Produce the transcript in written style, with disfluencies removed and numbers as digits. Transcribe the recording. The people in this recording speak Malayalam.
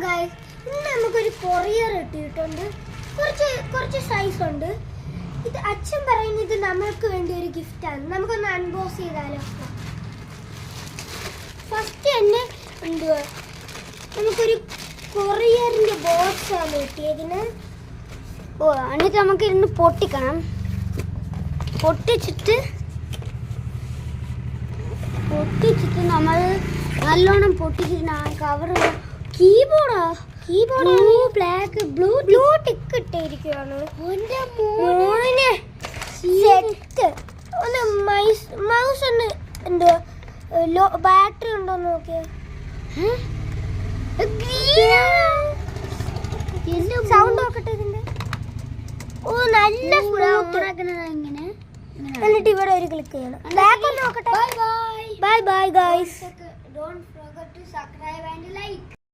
ഗൈസ്, ഇന്ന് നമുക്കൊരു കൊറിയർ കിട്ടിയിട്ടുണ്ട്. കുറച്ച് സൈസ് ഉണ്ട്. ഇത് അച്ഛൻ പറയുന്നത് ഇത് നമ്മൾക്ക് വേണ്ടി ഒരു ഗിഫ്റ്റാണ്. നമുക്കൊന്ന് അൺബോക്സ് ചെയ്താലോ? ഫസ്റ്റ് തന്നെ എന്തുവാ, നമുക്കൊരു കൊറിയറിന്റെ ബോക്സ് ആണ് കിട്ടിയതിന്. എന്നിട്ട് നമുക്ക് ഇരുന്ന് പൊട്ടിക്കണം. പൊട്ടിച്ചിട്ട് നമ്മൾ നല്ലോണം പൊട്ടിച്ചിട്ട് cover keyboard black blue tick ഇട്ടിരിക്കുകയാണ്. സെറ്റ് ഒന്ന് മൗസ് ഒന്ന് എന്തോ ബാറ്ററി ഉണ്ടോ നോക്കിയേ. സൗണ്ട് നോക്കട്ടെ ഇതിന്റെ. ഓ നല്ല ഇങ്ങനെ. എന്നിട്ട് ഇവിടെ ഒരു ക്ലിക്ക് ചെയ്യണം. ബാക്ക് ഒന്ന് നോക്കട്ടെ. Bye bye guys. Don't forget to subscribe and like.